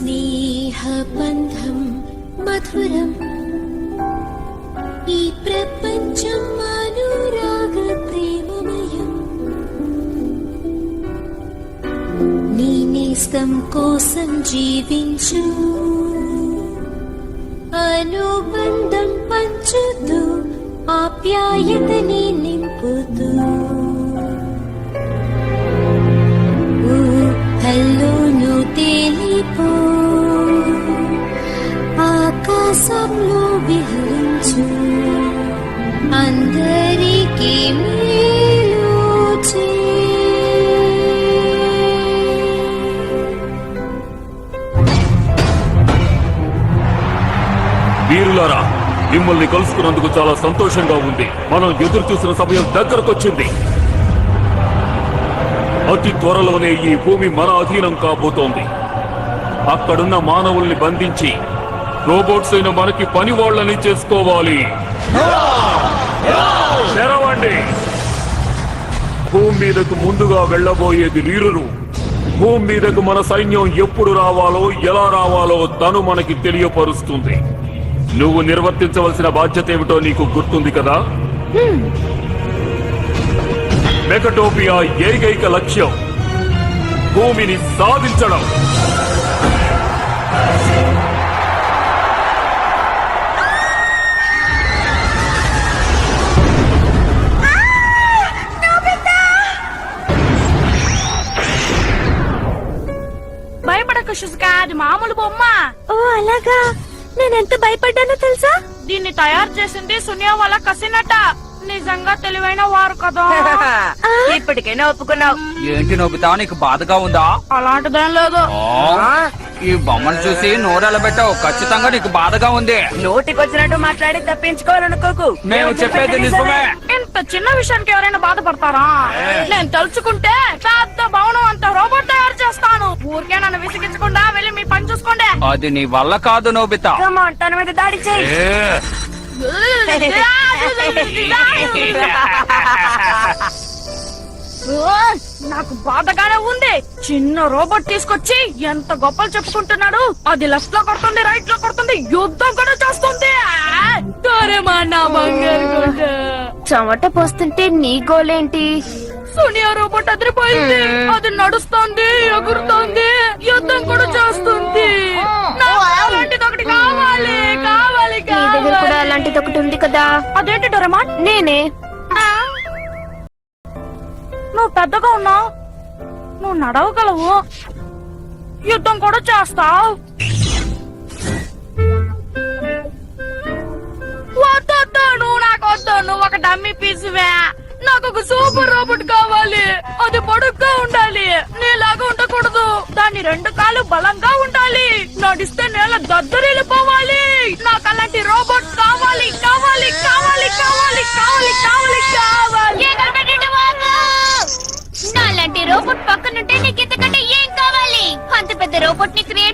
స్నేహబంధం మధురం ఈ ప్రపంచం అనురాగ ప్రేమమయం నీ నేస్తం కోసం జీవించు అనుబంధం పంచుతూ ఆప్యాయతని నింపుతూ ఊహల్లోనూ తేలిపో ఆకాశంలో విహరించు అందరికీ మేలు వీరులారా, మిమ్మల్ని కలుసుకున్నందుకు చాలా సంతోషంగా ఉంది. మనం ఎదురు చూసిన సమయం దగ్గరకొచ్చింది. అతి త్వరలోనే ఈ భూమి మన అధీనం కాబోతోంది. అక్కడున్న మానవుల్ని బంధించి రోబోట్స్ అయిన మనకి పని వాళ్ళని చేసుకోవాలి. తెరవండి. భూమి మీదకు ముందుగా వెళ్ళబోయేది వీరులు. భూమి మీదకు మన సైన్యం ఎప్పుడు రావాలో ఎలా రావాలో తను మనకి తెలియపరుస్తుంది. నువ్వు నిర్వర్తించవలసిన బాధ్యత ఏమిటో నీకు గుర్తుంది కదా? మెకటోపియా ఏకైక లక్ష్యం భూమిని సాధించడం. భయపడక శుష్కా, అది మామూలు బొమ్మ. ఓ అలాగా, నేనెంత భయపడ్డానో తెలుసా? దీన్ని తయారు చేసింది సునియా వాళ్ళ కసినట్ట. నిజంగా తెలివైన వారు కదా. ఇప్పటికైనా ఒప్పుకున్నావు. ఏంటి నోబితా, నీకు బాధగా ఉందా? అలాంటిదేం లేదు. ఈ బొమ్మను చూసి నోరెల పెట్టావు. ఖచ్చితంగా నీకు బాధగా ఉంది. నోటికొచ్చినట్టు మాట్లాడి తప్పించుకోవాలనుకోకు. మేము చెప్పేది నిజమే. ఇంత చిన్న విషయానికి ఎవరైనా బాధపడతారా? నేను తలుచుకుంటే పెద్ద భవనం అంత రోబోట్ తయారు చేస్తాను. ఊరికే నన్ను విసిగించకుండా వెళ్ళి మీ పని చూసుకోండి. అది నీ వల్ల కాదు నోబితా. తన మీద దాడి చేయి. నాకు బాధగానే ఉంది. చిన్న రోబోట్ తీసుకొచ్చి ఎంత గొప్పలు చెప్పుకుంటున్నాడు. అది లెఫ్ట్ లో కొడుతుంది, రైట్ లో కొడుతుంది, యుద్ధం కూడా చేస్తుంది. చెమట పోస్తుంటే నీ గోలేంటి? సోనియా రోబోట్ అదిరిపోయింది. అది నడుస్తోంది, ఎగురుతోంది, యుద్ధం కూడా చేస్తుంది. నాకు అలాంటిది ఒకటి కావాలి, కావాలి, నీ దగ్గర కూడా అలాంటిది ఒకటి ఉంది కదా. అదేంటి డోరేమాన్? నేనే. నువ్వు పెద్దగా ఉన్నావు, నువ్వు నడవగలవు, యుద్ధం కూడా చేస్తావు. నువ్వు నాకు వద్దు. నువ్వు ఒక డమ్మీ పీసువే. నాకు ఒక సూపర్ రోబోట్ కావాలి. అది పొడుగ్గా ఉండాలి, నీలాగా ఉండకూడదు. దాని 2 కాళ్ళు బలంగా ఉండాలి, నడిస్తే నేల దద్దరిల్లిపోవాలి. నాకు అలాంటి రోబోట్ కావాలి, కావాలి, కావాలి, కావాలి, కావాలి, కావాలి, కావాలి. నాలాంటి రోబోట్ పక్కనుంటే నీకు ఇంతకంటే ఏం కావాలి? అంత పెద్ద రోబోట్ ని క్రియేట్